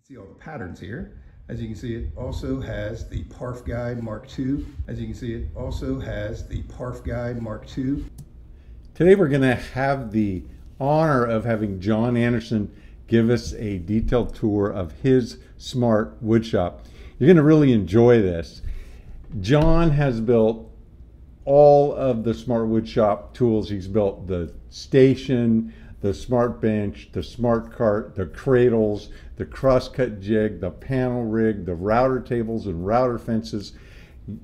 See all the patterns here. As you can see, it also has the Parf Guide Mark II. As you can see, it also has the Parf Guide Mark II. Today we're going to have the honor of having John Anderson give us a detailed tour of his smart woodshop. You're going to really enjoy this. John has built all of the smart woodshop tools. He's built the station, the smart bench, the smart cart, the cradles, the crosscut jig, the panel rig, the router tables and router fences.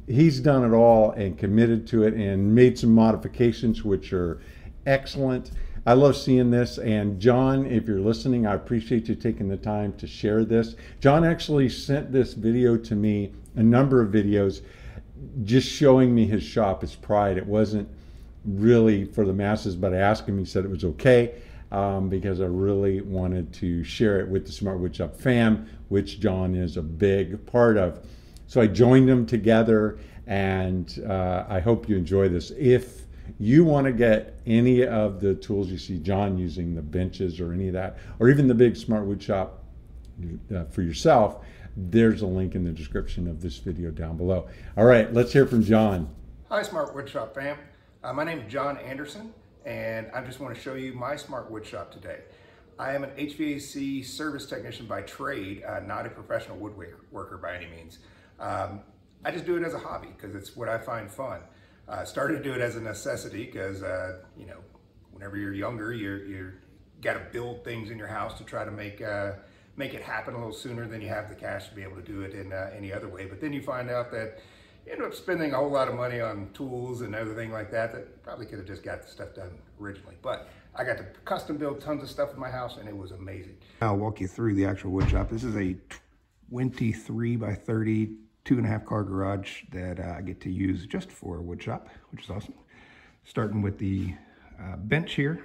He's done it all and committed to it and made some modifications which are excellent. I love seeing this. And John, if you're listening, I appreciate you taking the time to share this. John actually sent this video to me, a number of videos, just showing me his shop, his pride. It wasn't really for the masses, but I asked him, he said it was okay, because I really wanted to share it with the Smart Woodshop fam, which John is a big part of. So I joined them together, and I hope you enjoy this. If you want to get any of the tools you see John using, the benches or any of that, or even the big Smart Woodshop for yourself, there's a link in the description of this video down below. All right, let's hear from John. Hi, Smart Woodshop fam. My name is John Anderson, and I just want to show you my Smart Woodshop today. I am an HVAC service technician by trade, not a professional woodworker by any means. I just do it as a hobby because it's what I find fun. Started to do it as a necessity because, you know, whenever you're younger, you got to build things in your house to try to make it happen a little sooner than you have the cash to be able to do it in any other way. But then you find out that you end up spending a whole lot of money on tools and everything like that that probably could have just got the stuff done originally. But I got to custom build tons of stuff in my house, and it was amazing. I'll walk you through the actual wood shop. This is a 23 by 30 2.5 car garage that I get to use just for a wood shop, which is awesome. Starting with the bench here.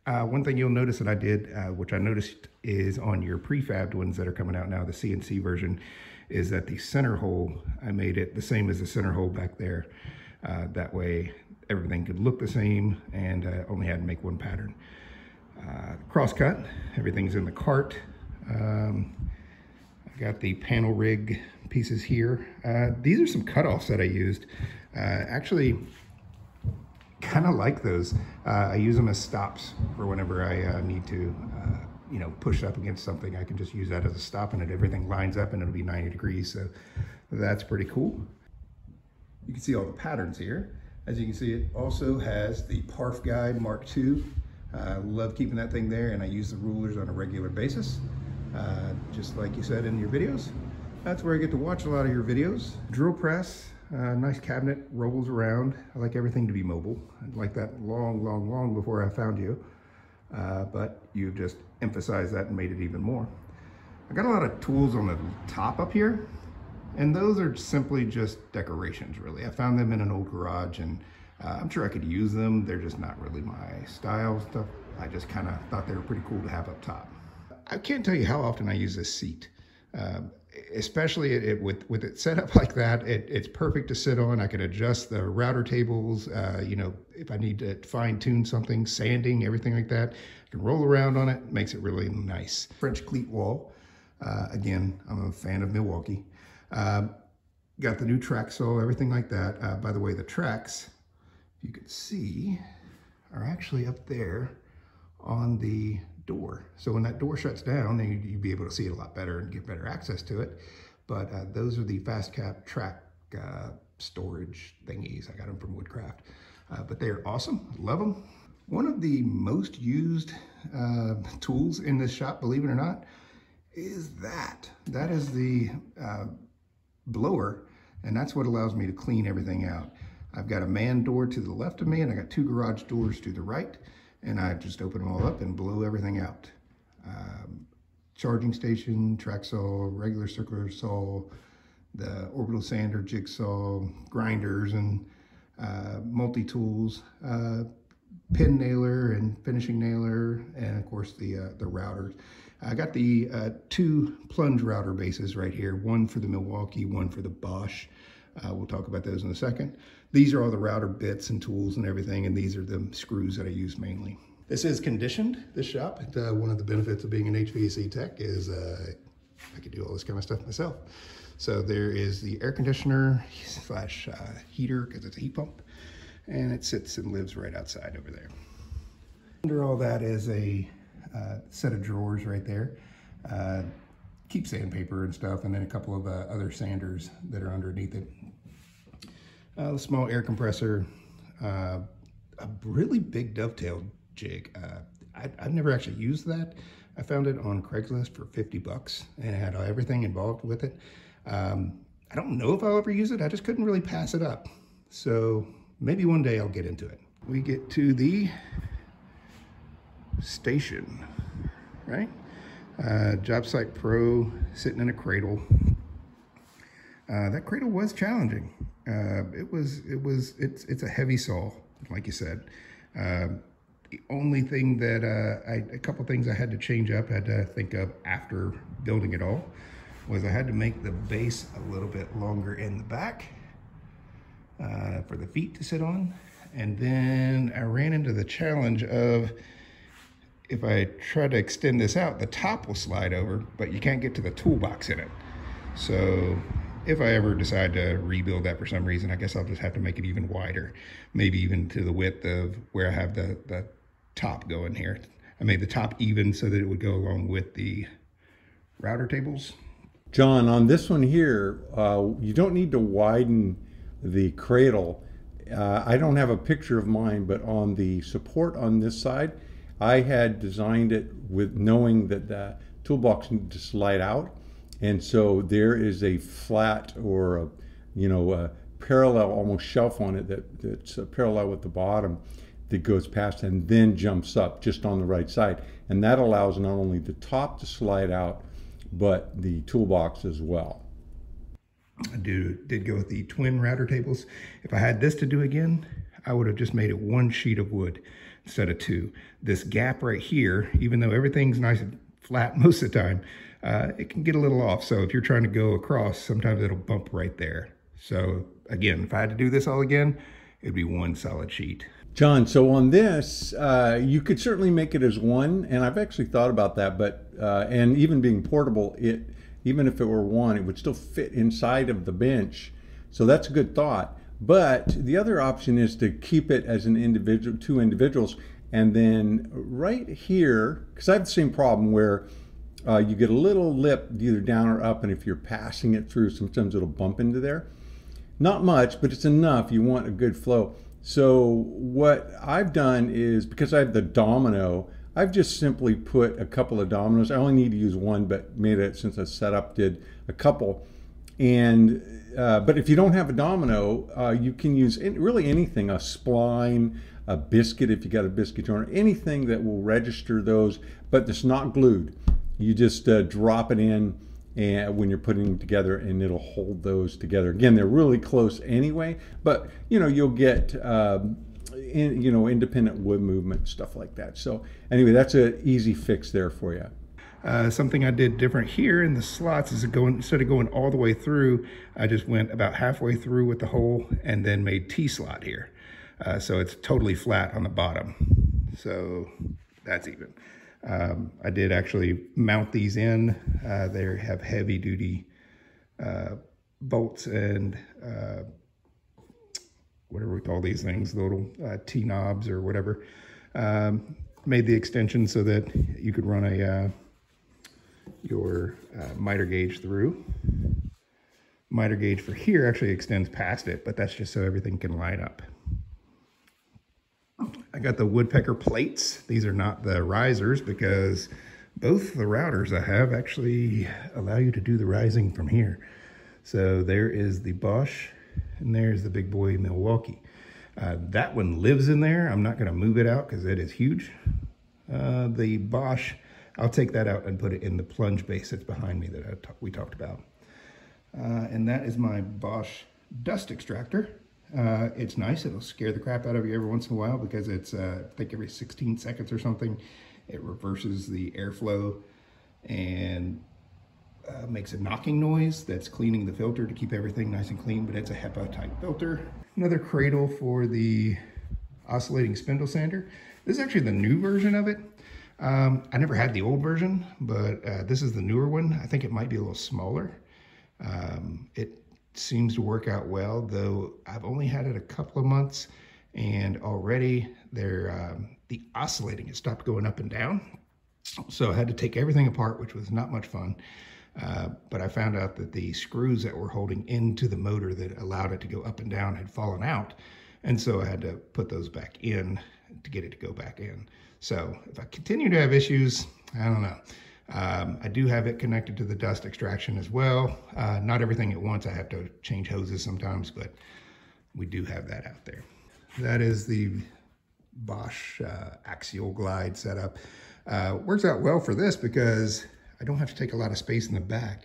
One thing you'll notice that I did, which I noticed is on your prefabbed ones that are coming out now, the CNC version, is that the center hole, I made it the same as the center hole back there. That way everything could look the same, and only had to make one pattern. Crosscut, everything's in the cart. I got the panel rig pieces here. These are some cutoffs that I used. Actually, kind of like those. I use them as stops for whenever I need to, you know, push up against something. I can just use that as a stop, and everything lines up, and it'll be 90 degrees. So that's pretty cool. You can see all the patterns here. As you can see, it also has the Parf Guide Mark II. I love keeping that thing there, and I use the rulers on a regular basis, just like you said in your videos. That's where I get to watch a lot of your videos. Drill press, nice cabinet, rolls around. I like everything to be mobile. I'd like that long before I found you. But you've just emphasized that and made it even more. I got a lot of tools on the top up here, and those are simply just decorations, really. I found them in an old garage, and I'm sure I could use them. They're just not really my style stuff. I just kind of thought they were pretty cool to have up top. I can't tell you how often I use this seat. Especially with it set up like that, it's perfect to sit on. I can adjust the router tables, you know, if I need to fine tune something, sanding, everything like that. I can roll around on it, makes it really nice. French cleat wall. Again, I'm a fan of Milwaukee. Got the new track saw, everything like that. By the way, the tracks, if you could see, are actually up there on the door. So when that door shuts down, then you'd be able to see it a lot better and get better access to it. But those are the fast cap track storage thingies. I got them from Woodcraft. But they're awesome, love them. One of the most used tools in this shop, believe it or not, is that. That is the blower, and that's what allows me to clean everything out. I've got a man door to the left of me, and I got 2 garage doors to the right. And I just open them all up and blow everything out. Charging station, track saw, regular circular saw, the orbital sander, jigsaw, grinders, and multi-tools, pin nailer and finishing nailer, and of course the routers. I got the 2 plunge router bases right here, one for the Milwaukee, one for the Bosch. We'll talk about those in a second. These are all the router bits and tools and everything, and these are the screws that I use mainly. This is conditioned, this shop. One of the benefits of being an HVAC tech is I do all this kind of stuff myself. So there is the air conditioner slash heater, because it's a heat pump, and it sits and lives right outside over there. Under all that is a set of drawers right there. Keep sandpaper and stuff, and then a couple of other sanders that are underneath it. A small air compressor, a really big dovetail jig. I've never actually used that. I found it on Craigslist for 50 bucks and it had everything involved with it. I don't know if I'll ever use it. I just couldn't really pass it up. So maybe one day I'll get into it. We get to the station, right? Job Site Pro sitting in a cradle. That cradle was challenging. It's a heavy saw, like you said. The only thing that a couple things I had to change up, had to think of after building it all, was I had to make the base a little bit longer in the back for the feet to sit on. And then I ran into the challenge of, if I try to extend this out, the top will slide over, but you can't get to the toolbox in it. So if I ever decide to rebuild that for some reason, I guess I'll just have to make it even wider, maybe even to the width of where I have the top going here. I made the top even so that it would go along with the router tables. John, on this one here, you don't need to widen the cradle. I don't have a picture of mine, but on the support on this side, I had designed it with knowing that the toolbox needed to slide out. And so there is a flat or a parallel almost shelf on it that's parallel with the bottom that goes past and then jumps up just on the right side. And that allows not only the top to slide out, but the toolbox as well. I did go with the twin router tables. If I had this to do again, I would have just made it one sheet of wood instead of two. This gap right here, even though everything's nice and flat most of the time, it can get a little off. So if you're trying to go across, sometimes it'll bump right there. So again, if I had to do this all again, it'd be one solid sheet. John, so on this, you could certainly make it as one, and I've actually thought about that, but and even being portable, even if it were one, it would still fit inside of the bench. So that's a good thought. But the other option is to keep it as an individual, two individuals, and then right here, because I have the same problem where you get a little lip either down or up, and if you're passing it through, sometimes it'll bump into there. Not much, but it's enough. You want a good flow. So what I've done is, because I have the domino, I've just simply put a couple of dominoes. I only need to use one, but made it, since I set up, did a couple. And but if you don't have a domino, you can use really anything, a spline, a biscuit if you got a biscuit joiner, anything that will register those, but it's not glued. You just drop it in and when you're putting them together, and it'll hold those together. Again, they're really close anyway, but you'll get independent wood movement, stuff like that. So anyway, that's an easy fix there for you. Something I did different here in the slots is instead of going all the way through, I just went about halfway through with the hole and then made T-slot here. So it's totally flat on the bottom. So that's even. I did actually mount these in. They have heavy duty bolts and whatever we call these things, the little T-knobs or whatever. Made the extension so that you could run your miter gauge through. Miter gauge for here actually extends past it, but that's just so everything can line up. I got the woodpecker plates. These are not the risers, because both the routers I have actually allow you to do the rising from here. So there is the Bosch, and there's the big boy Milwaukee. That one lives in there. I'm not going to move it out because it is huge. The Bosch, I'll take that out and put it in the plunge base that's behind me that we talked about. And that is my Bosch dust extractor. It's nice. It'll scare the crap out of you every once in a while because it's, I think every 16 seconds or something, it reverses the airflow and makes a knocking noise that's cleaning the filter to keep everything nice and clean, but it's a HEPA type filter. Another cradle for the oscillating spindle sander. This is actually the new version of it. I never had the old version, but this is the newer one. I think it might be a little smaller. It seems to work out well, though I've only had it a couple of months, and already the oscillating has stopped going up and down. So I had to take everything apart, which was not much fun. But I found out that the screws that were holding into the motor that allowed it to go up and down had fallen out. And so I had to put those back in to get it to go back in. So if I continue to have issues, I don't know. I do have it connected to the dust extraction as well. Not everything at once. I have to change hoses sometimes, but we do have that out there. That is the Bosch axial glide setup. Works out well for this because I don't have to take a lot of space in the back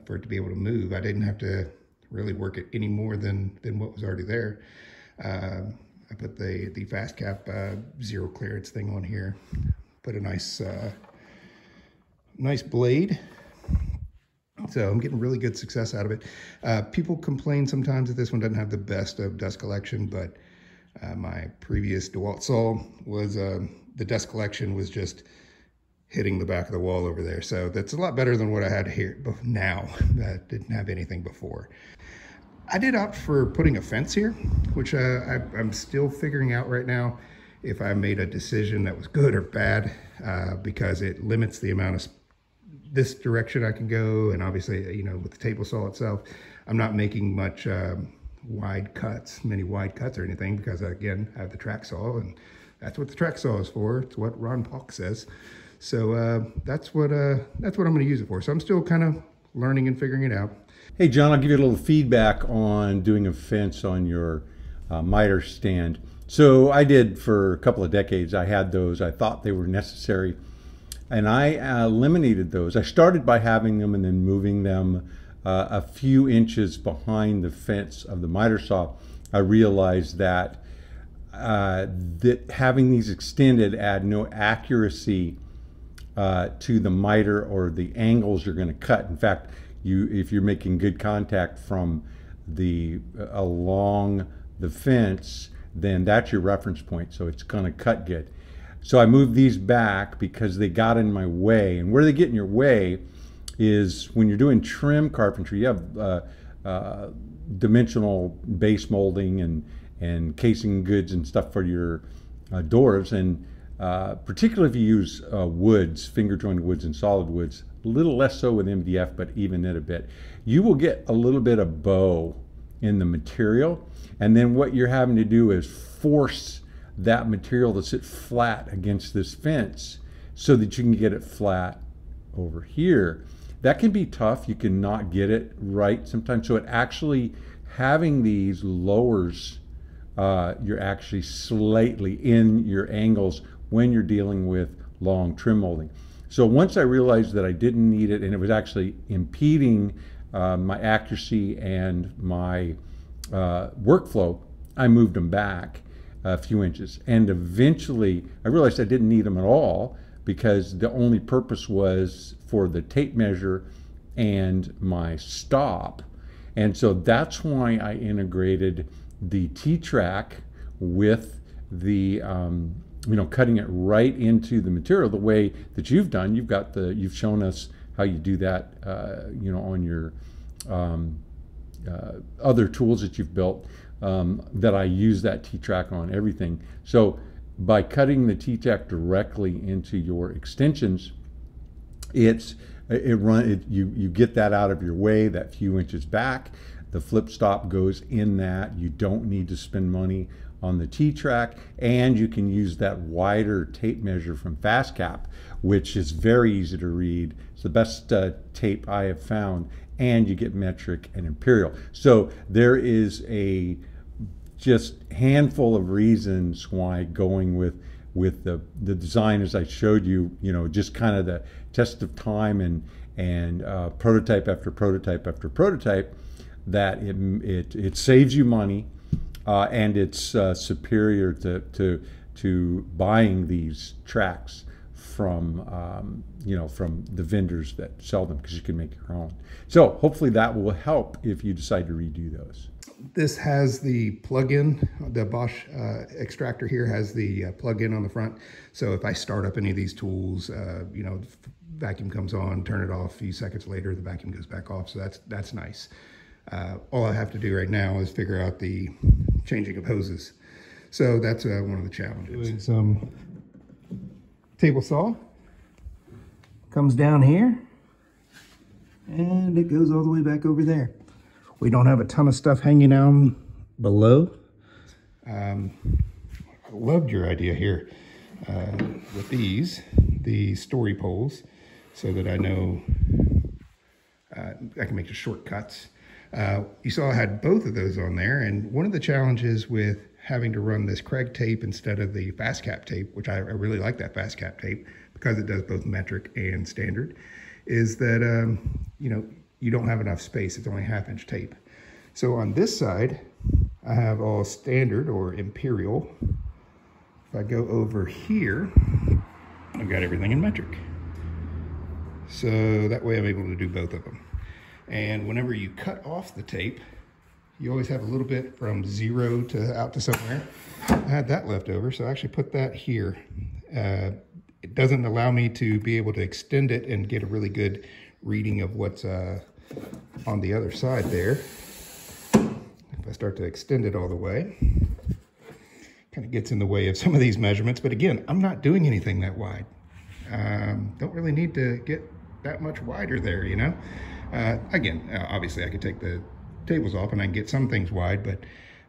for it to be able to move. I didn't have to really work it any more than what was already there. I put the fast cap zero clearance thing on here. Put a nice nice blade. So I'm getting really good success out of it. People complain sometimes that this one doesn't have the best of dust collection, but my previous DeWalt saw was the dust collection was just hitting the back of the wall over there. So that's a lot better than what I had here now that didn't have anything before. I did opt for putting a fence here, which I'm still figuring out right now if I made a decision that was good or bad, because it limits the amount of this direction I can go. And obviously, you know, with the table saw itself, I'm not making much many wide cuts or anything, because again, I have the track saw, and that's what the track saw is for. It's what Ron Paulk says. So that's what I'm going to use it for. So I'm still kind of learning and figuring it out. Hey John, I'll give you a little feedback on doing a fence on your miter stand. So I did for a couple of decades. I had those. I thought they were necessary, and I eliminated those. I started by having them and then moving them a few inches behind the fence of the miter saw. I realized that having these extended add no accuracy to the miter or the angles you're going to cut. In fact, if you're making good contact from along the fence, then that's your reference point. So it's going to cut good. So I moved these back because they got in my way. And where they get in your way is when you're doing trim carpentry. You have dimensional base molding and casing goods and stuff for your doors, and particularly if you use woods, finger jointed woods and solid woods, a little less so with MDF, but even it a bit, you will get a little bit of bow in the material. And then what you're having to do is force that material to sit flat against this fence so that you can get it flat over here. That can be tough. You can not get it right sometimes. So it actually, having these lowers, you're actually slightly in your angles when you're dealing with long trim molding. So once I realized that I didn't need it and it was actually impeding my accuracy and my workflow, I moved them back a few inches. And eventually I realized I didn't need them at all, because the only purpose was for the tape measure and my stop. And so that's why I integrated the T-track with the cutting it right into the material the way that you've done. You've shown us how you do that on your other tools that you've built, that I use that T-track on everything. So by cutting the T-track directly into your extensions, you get that out of your way, that few inches back. The flip stop goes in that. You don't need to spend money on the T-track, and you can use that wider tape measure from FastCap, which is very easy to read. It's the best tape I have found, and you get metric and imperial. So there is a just handful of reasons why going with the design as I showed you, just kind of the test of time and prototype after prototype after prototype, that it saves you money, and it's superior to buying these tracks from from the vendors that sell them, because you can make your own. So hopefully that will help if you decide to redo those. This has the plug-in, the Bosch extractor here has the plug-in on the front. So if I start up any of these tools, you know, vacuum comes on, turn it off, a few seconds later, the vacuum goes back off. So that's nice. All I have to do right now is figure out the changing of hoses. So that's one of the challenges. Doing some table saw. Comes down here and it goes all the way back over there. We don't have a ton of stuff hanging down below. I loved your idea here with the story poles, so that I know I can make the shortcuts. You saw I had both of those on there, and one of the challenges with having to run this Craig tape instead of the fast cap tape, which I really like that fast cap tape because it does both metric and standard, is that you know, you don't have enough space. It's only 1/2 inch tape. So on this side, I have all standard or imperial. If I go over here, I've got everything in metric. So that way I'm able to do both of them. And whenever you cut off the tape, you always have a little bit from 0 to out to somewhere. I had that left over, so I actually put that here. It doesn't allow me to be able to extend it and get a really good reading of what's on the other side there. If I start to extend it all the way, kind of gets in the way of some of these measurements. But again, I'm not doing anything that wide. Don't really need to get that much wider there, you know. Again, obviously I could take the tables off and I can get some things wide, but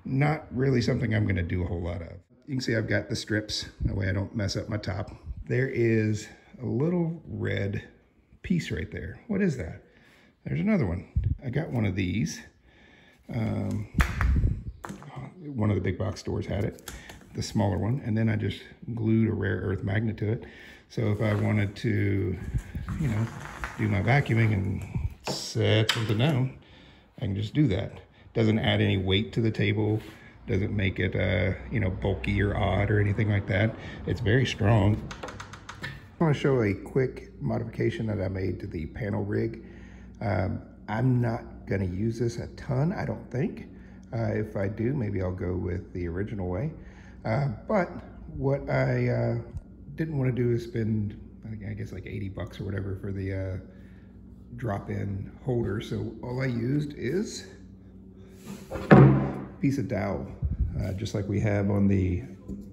not really something I'm going to do a whole lot of. You can see I've got the strips, that way I don't mess up my top. There is a little red piece right there. What is that? There's another one. I got one of these. One of the big box stores had it, the smaller one, and then I just glued a rare earth magnet to it. So if I wanted to, you know, do my vacuuming and set something down, I can just do that. Doesn't add any weight to the table, doesn't make it, you know, bulky or odd or anything like that. It's very strong. I want to show a quick modification that I made to the panel rig. I'm not going to use this a ton, I don't think. If I do, maybe I'll go with the original way. But what I didn't want to do is spend, I guess, like 80 bucks or whatever for the drop-in holder. So all I used is a piece of dowel, just like we have on the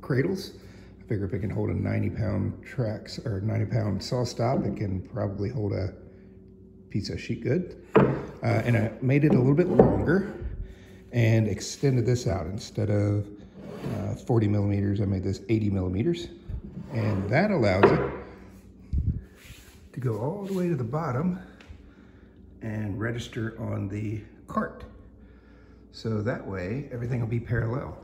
cradles. I figure if it can hold a 90-pound Trax or 90-pound saw stop, it can probably hold a piece of sheet good. And I made it a little bit longer and extended this out. Instead of 40 millimeters, I made this 80 millimeters. And that allows it to go all the way to the bottom and register on the cart. So that way, everything will be parallel.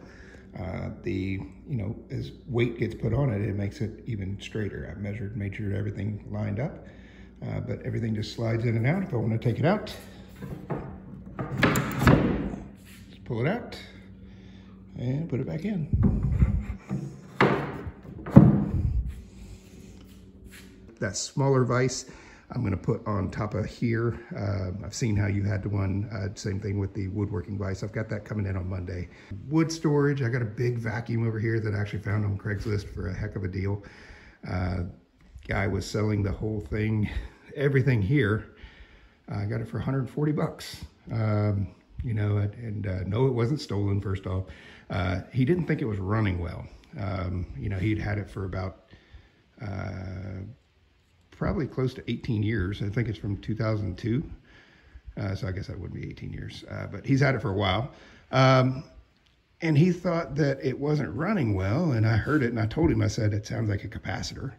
You know, as weight gets put on it, it makes it even straighter. I measured, made sure everything lined up, but everything just slides in and out. If I want to take it out, just pull it out and put it back in. That smaller vise I'm going to put on top of here. I've seen how you had the one, same thing with the woodworking vise. I've got that coming in on Monday. Wood storage, I got a big vacuum over here that I actually found on Craigslist for a heck of a deal. Guy was selling the whole thing, everything here. I got it for 140 bucks. You know, and no, it wasn't stolen, first off. He didn't think it was running well. You know, he'd had it for about probably close to 18 years. I think it's from 2002. So I guess that would be 18 years, but he's had it for a while. And he thought that it wasn't running well. And I heard it and I told him, I said, it sounds like a capacitor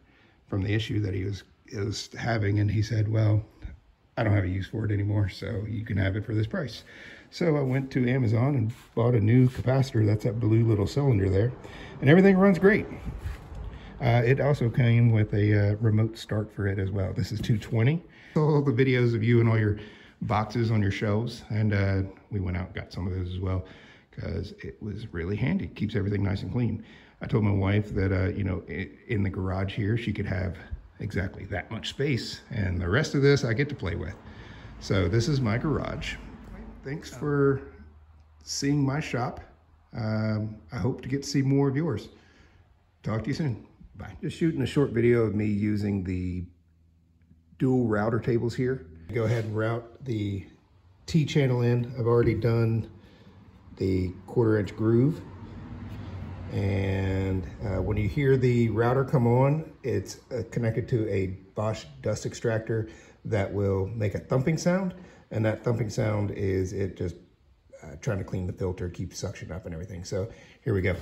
from the issue that he was having. And he said, well, I don't have a use for it anymore, so you can have it for this price. So I went to Amazon and bought a new capacitor. That's that blue little cylinder there. And everything runs great. It also came with a remote start for it as well. This is 220. All the videos of you and all your boxes on your shelves, and we went out and got some of those as well because it was really handy. It keeps everything nice and clean. I told my wife that you know, in the garage here she could have exactly that much space, and the rest of this I get to play with. So this is my garage. Thanks for seeing my shop. I hope to get to see more of yours. Talk to you soon. Bye. Just shooting a short video of me using the dual router tables here. Go ahead and route the T-channel in. I've already done the 1/4 inch groove. And when you hear the router come on, it's connected to a Bosch dust extractor that will make a thumping sound. And that thumping sound is it just trying to clean the filter, keep suction up and everything. So here we go.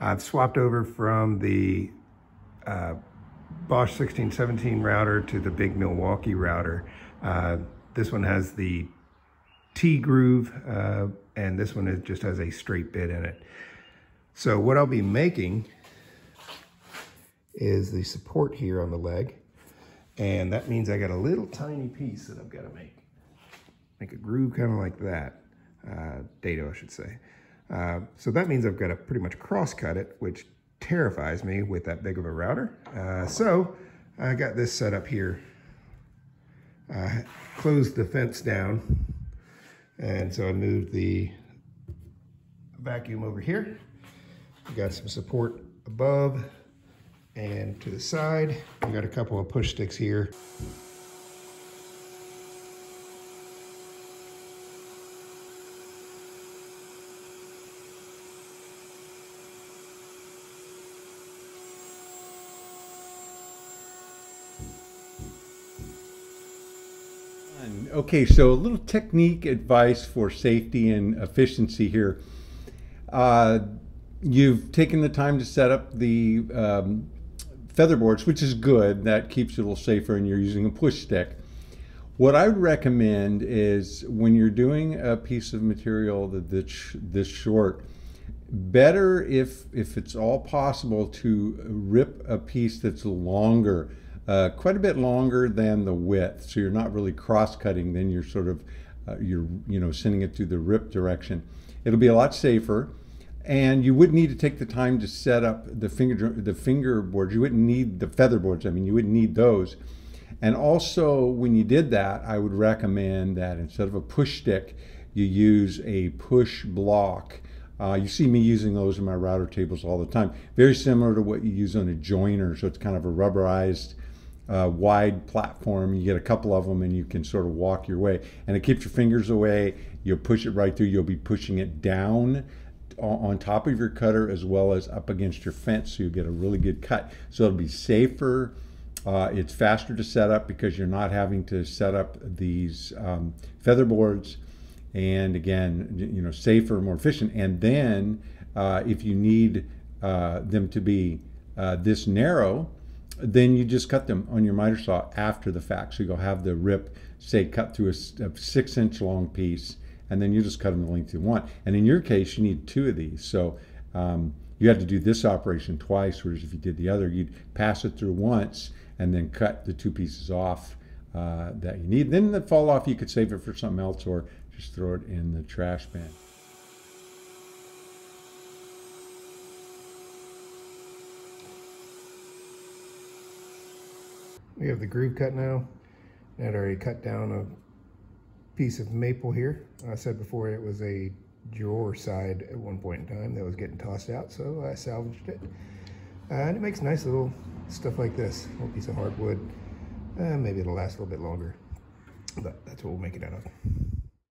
I've swapped over from the Bosch 1617 router to the big Milwaukee router. This one has the T groove, and this one just has a straight bit in it. So what I'll be making is the support here on the leg, and that means I got a little tiny piece that I've got to make a groove kind of like that, dado I should say. So that means I've got to pretty much cross cut it, which terrifies me with that big of a router. So I got this set up here. Closed the fence down, and so I moved the vacuum over here. We got some support above and to the side. We got a couple of push sticks here. Okay, so a little technique advice for safety and efficiency here. You've taken the time to set up the feather boards, which is good. That keeps it a little safer, and you're using a push stick. What I would recommend is when you're doing a piece of material that's this short, better if it's all possible to rip a piece that's longer. Quite a bit longer than the width, so you're not really cross-cutting. Then you're sort of sending it through the rip direction. It'll be a lot safer, and you wouldn't need to take the time to set up the finger boards. You wouldn't need the feather boards. I mean, you wouldn't need those. And also, when you did that, I would recommend that instead of a push stick, you use a push block. You see me using those in my router tables all the time. Very similar to what you use on a joiner, so it's kind of a rubberized wide platform. You get a couple of them and you can sort of walk your way, and it keeps your fingers away. You'll push it right through. You'll be pushing it down on top of your cutter as well as up against your fence, so you'll get a really good cut. So it'll be safer. It's faster to set up because you're not having to set up these feather boards, and again, safer, more efficient. And then if you need them to be this narrow, then you just cut them on your miter saw after the fact. So you'll have the rip, say, cut through a 6-inch long piece, and then you just cut them the length you want. And in your case, you need 2 of these. So you had to do this operation twice, whereas if you did the other, you'd pass it through once and then cut the 2 pieces off that you need. Then the fall off, you could save it for something else or just throw it in the trash bin. We have the groove cut now. I'd already cut down a piece of maple here. I said before it was a drawer side at one point in time that was getting tossed out, so I salvaged it. And it makes nice little stuff like this. A little piece of hardwood. Maybe it'll last a little bit longer, but that's what we'll make it out of.